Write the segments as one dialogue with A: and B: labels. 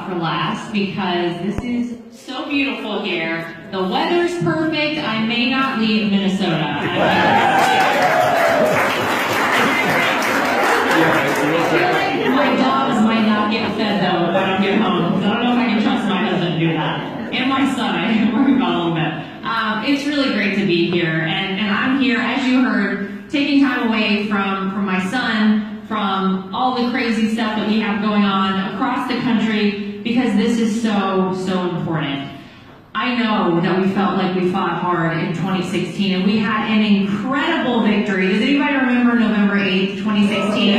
A: spot for last because this is so beautiful here. The weather's perfect. I may not leave Minnesota. I feel like my dogs might not get fed though when I get home. So I don't know if I can trust my husband to do that. And my son, I worry about a little bit. It's really great to be here, and I'm here, as you heard, taking time away from my son, from all the crazy stuff that we have going on across the country, because this is so important. I know that we felt like we fought hard in 2016, and we had an incredible victory. Does anybody remember November 8th, 2016?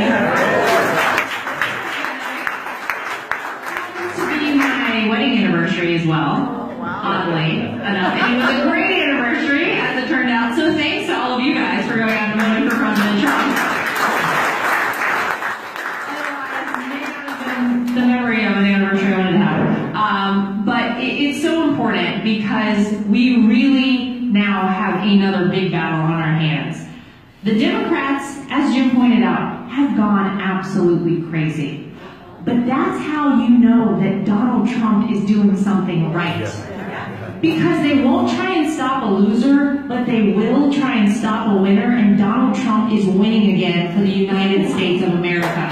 A: To be my wedding anniversary as well. Oddly enough. And it was a great anniversary, as it turned out. So thanks to all of you guys for going out and voting for President Trump. Otherwise, it may not have been the memory of an anniversary I wanted to have. But it's so important because we really now have another big battle on our hands. The Democrats, as Jim pointed out, have gone absolutely crazy. But that's how you know that Donald Trump is doing something right. Because they won't try and stop a loser, but they will try and stop a winner, and Donald Trump is winning again for the United States of America.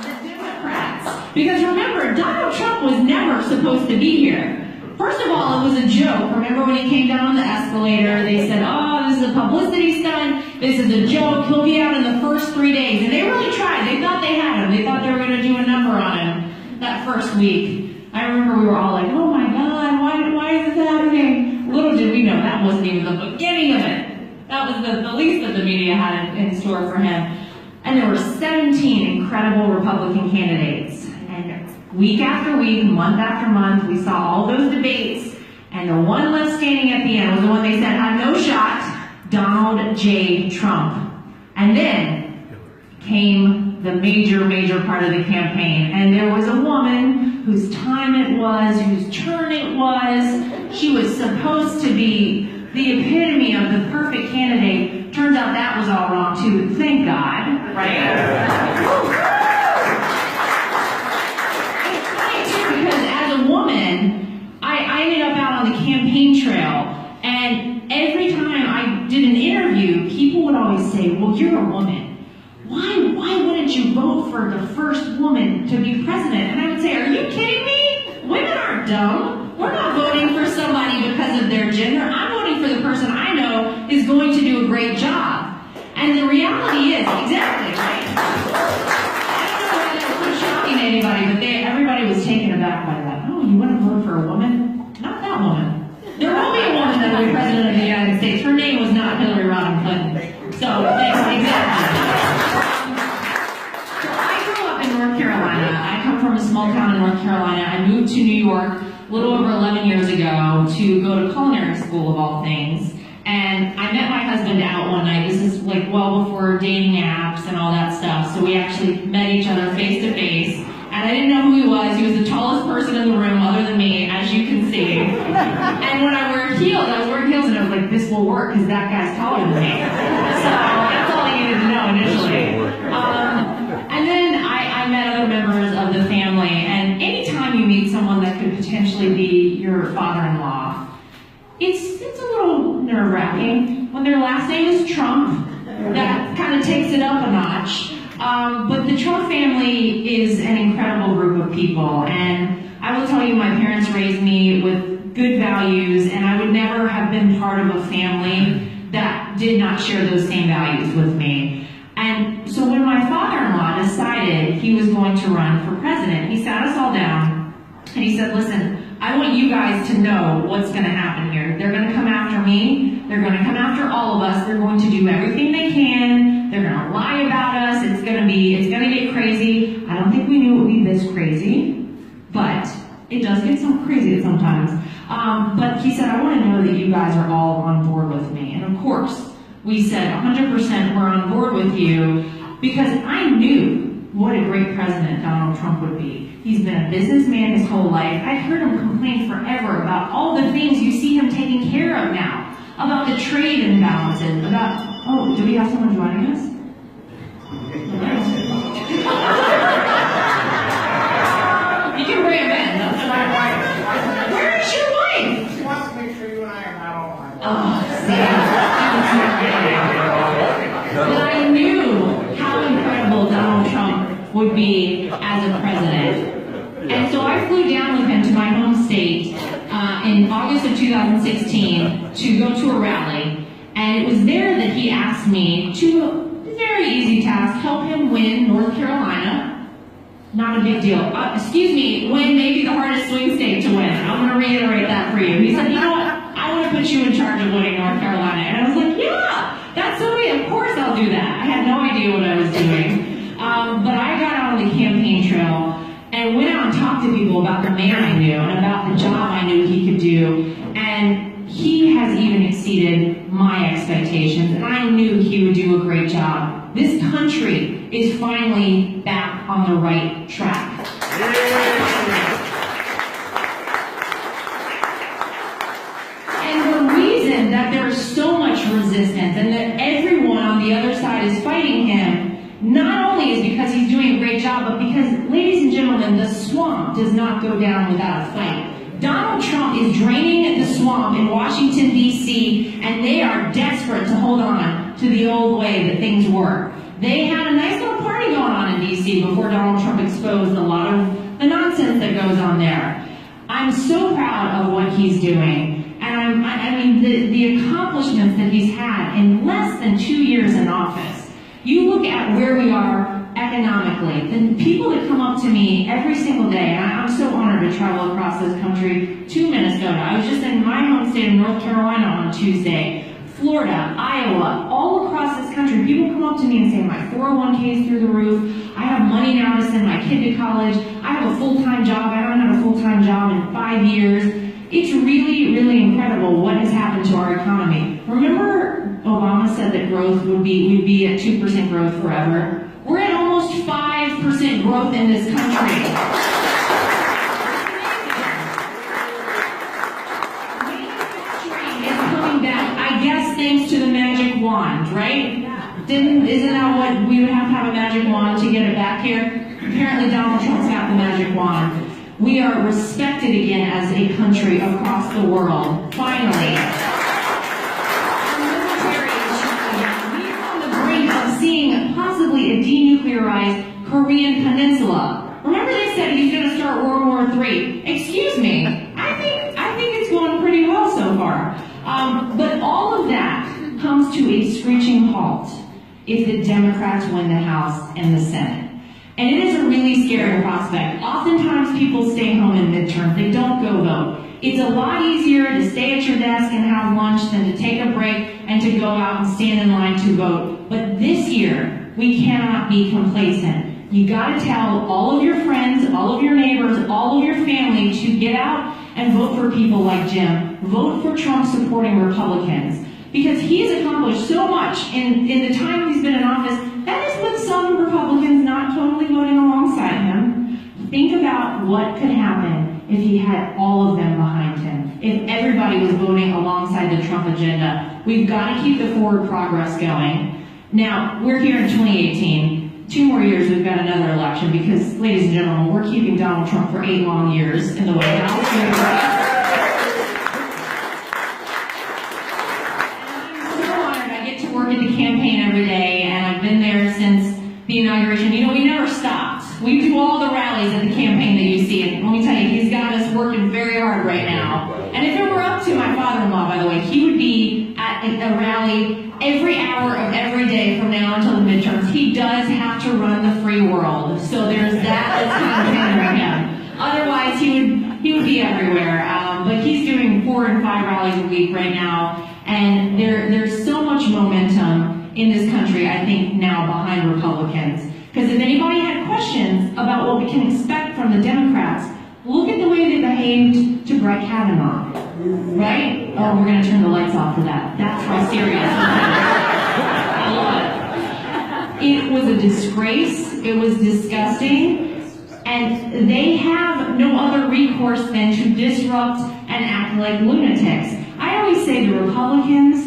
A: The Democrats. Because remember, Donald Trump was never supposed to be here. First of all, it was a joke. Remember when he came down the escalator, they said, oh, this is a publicity stunt, this is a joke, he'll be out in the first 3 days. And they really tried. They thought they had him. They thought they were going to do a number on him that first week. I remember we were all like, oh my God, why is this happening? Little did we know that wasn't even the beginning of it. That was the least that the media had in store for him. And there were 17 incredible Republican candidates. And week after week, month after month, we saw all those debates, and the one left standing at the end was the one they said had no shot, Donald J. Trump. And then came the major part of the campaign, and there was a woman whose time it was, whose turn it was. She was supposed to be the epitome of the perfect candidate. Turns out that was all wrong too, thank God, right? I ended up out on the campaign trail, and every time I did an interview, people would always say, well, you're a woman. Why wouldn't you vote for the first woman to be president? And I would say, are you kidding me? Women aren't dumb. We're not voting for somebody because of their gender. I'm voting for the person I know is going to do a great job. And the reality is, exactly, right? I don't know whether that was shocking to anybody, but everybody was taken aback by that. Oh, you want to vote for a woman? Not that woman. There will be a woman that will be president of the United States. Her name was not Hillary Rodham Clinton. So, exactly. So I grew up in North Carolina. I come from a small town in North Carolina. I moved to New York a little over 11 years ago to go to culinary school of all things. And I met my husband out one night. This is like well before dating apps and all that stuff. So we actually met each other face to face. And I didn't know who he was. He was the tallest person in the room other than me, as you can see. And when I was wearing heels, and I was like, this will work because that guy's taller than me. So that's all I needed to know initially. And then I met other members of the family. And anytime you meet someone that could potentially be your father-in-law, it's a little nerve-wracking. When their last name is Trump, that kind of takes it up a notch. But the Trump family is an incredible group of people, and I will tell you, my parents raised me with good values, and I would never have been part of a family that did not share those same values with me. And so when my father-in-law decided he was going to run for president, he sat us all down, and he said, listen, I want you guys to know what's going to happen here. They're going to come after me. They're going to come after all of us. They're going to do everything they can. They're going to lie about us. It's going to get crazy. I don't think we knew it would be this crazy, but it does get so crazy sometimes. But he said, I want to know that you guys are all on board with me. And of course, we said 100% we're on board with you because I knew what a great president Donald Trump would be. He's been a businessman his whole life. I've heard him complain forever about all the things you see him taking care of now, about the trade imbalances, about, oh, do we have someone joining us? would be as a president. And so I flew down with him to my home state in August of 2016 to go to a rally. And it was there that he asked me to, very easy task, help him win North Carolina. Not a big deal. Win maybe the hardest swing state to win. I'm going to reiterate that for you. He said, you know what? I want to put you in charge of winning North Carolina. And I was like, yeah, that's so me. Of course I'll do that. I had no idea what I was doing. But I got out on the campaign trail and went out and talked to people about the man I knew and about the job I knew he could do. And he has even exceeded my expectations. And I knew he would do a great job. This country is finally back on the right track. And the reason that there's so much resistance and that everyone on the other side is fighting him not only is because he's doing a great job, but because, ladies and gentlemen, the swamp does not go down without a fight. Donald Trump is draining the swamp in Washington, D.C., and they are desperate to hold on to the old way that things were. They had a nice little party going on in D.C. before Donald Trump exposed a lot of the nonsense that goes on there. I'm so proud of what he's doing. And I mean, the accomplishments that he's had in less than 2 years in office. You look at where we are economically, the people that come up to me every single day, and I'm so honored to travel across this country to Minnesota. I was just in my home state of North Carolina on Tuesday, Florida, Iowa, all across this country. People come up to me and say, my 401k is through the roof, I have money now to send my kid to college, I have a full-time job, I haven't had a full-time job in 5 years. It's really, really incredible what has happened to our economy. Remember Obama said that growth we'd be at 2% growth forever. We're at almost 5% growth in this country. Manufacturing is coming back, I guess, thanks to the magic wand, right? Isn't that what we would have to have a magic wand to get it back here? Apparently Donald Trump's got the magic wand. We are respected again as a country across the world, finally. Seeing possibly a denuclearized Korean peninsula. Remember they said he's going to start World War III. Excuse me, I think it's going pretty well so far. But all of that comes to a screeching halt if the Democrats win the House and the Senate. And it is a really scary prospect. Oftentimes people stay home in midterms. They don't go vote. It's a lot easier to stay at your desk and have lunch than to take a break and to go out and stand in line to vote. But this year, we cannot be complacent. You gotta tell all of your friends, all of your neighbors, all of your family to get out and vote for people like Jim. Vote for Trump-supporting Republicans. Because he's accomplished so much in the time he's been in office, that is with some Republicans not totally voting alongside him. Think about what could happen if he had all of them behind him, if everybody was voting alongside the Trump agenda. We've got to keep the forward progress going. Now, we're here in 2018. 2 more years, we've got another election because, ladies and gentlemen, we're keeping Donald Trump for 8 long years in the White House. I'm so honored. I get to work at the campaign every day, and I've been there since the inauguration. You know, we never stopped. We do all the rallies at the campaign that you see, and let me tell you, he's got us working very hard right now. And if it were up to my father-in-law, by the way, he would be at a rally every hour of every day from now until the midterms. He does have to run the free world, so there's that that's kind of hindering him. Otherwise, he would be everywhere. But he's doing 4 and 5 rallies a week right now, and there's so much momentum in this country, I think, now behind Republicans. Because if anybody had questions about what we can expect from the Democrats, look at the way they behaved to Brett Kavanaugh, right? Oh, we're going to turn the lights off for that. That's how serious. I love it. It was a disgrace. It was disgusting. And they have no other recourse than to disrupt and act like lunatics. I always say the Republicans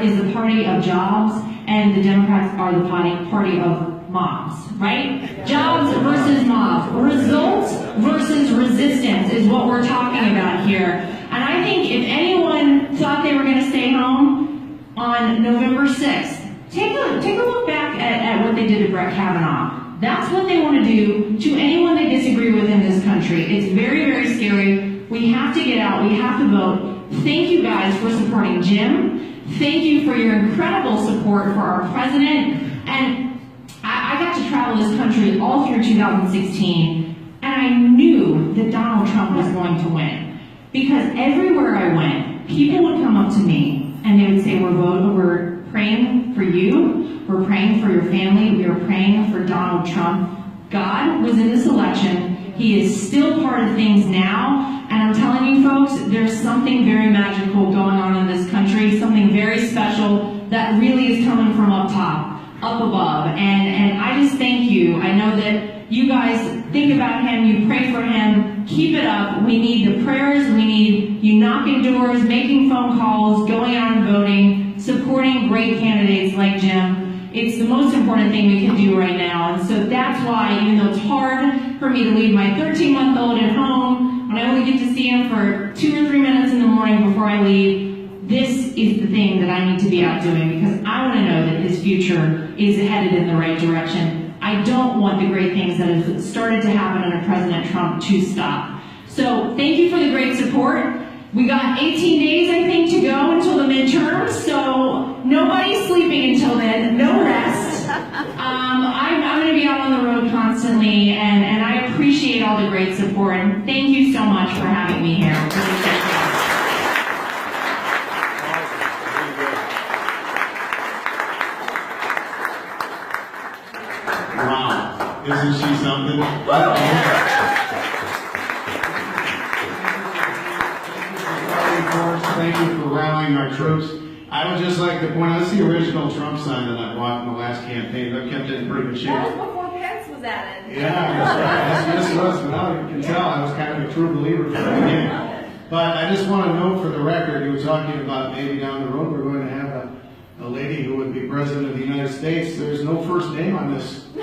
A: is the party of jobs, and the Democrats are the party of mobs, right? Jobs versus mobs. Results versus resistance is what we're talking about here. And I think if anyone thought they were going to stay home on November 6th, take a look back at what they did to Brett Kavanaugh. That's what they want to do to anyone they disagree with in this country. It's very, very scary. We have to get out. We have to vote. Thank you guys for supporting Jim. Thank you for your incredible support for our president. And I got to travel this country all through 2016, and I knew that Donald Trump was going to win. Because everywhere I went, people would come up to me and they would say, we're praying for you, we're praying for your family, we are praying for Donald Trump. God was in this election. He is still part of things now, and I'm telling you folks, there's something very magical going on in this country, something very special that really is coming from up top, up above, and I just thank you. I know that you guys think about him, you pray for him, keep it up. We need the prayers, we need you knocking doors, making phone calls, going out and voting, supporting great candidates like Jim. It's the most important thing we can do right now, and so that's why, even though it's hard for me to leave my 13-month-old at home, when I only get to see him for 2 or 3 minutes in the morning before I leave, this is the thing that I need to be out doing, because I want to know that his future is headed in the right direction. I don't want the great things that have started to happen under President Trump to stop. So thank you for the great support. We got 18 days, I think, to go until the midterms, so nobody's sleeping until then, no rest. I'm going to be out on the road constantly, and I appreciate all the great support, and thank you so much for having me here.
B: Wow, isn't she something? Thank you for rallying our troops. I would just like to point out, that's the original Trump sign that I bought in the last campaign. I kept it in pretty good shape.
C: That was before Pence was added.
B: Yeah, that's right. Yes, was. But now you can tell I was kind of a true believer from the beginning. But I just want to note for the record, you were talking about maybe down the road we're going to have a lady who would be president of the United States. There's no first name on this. So,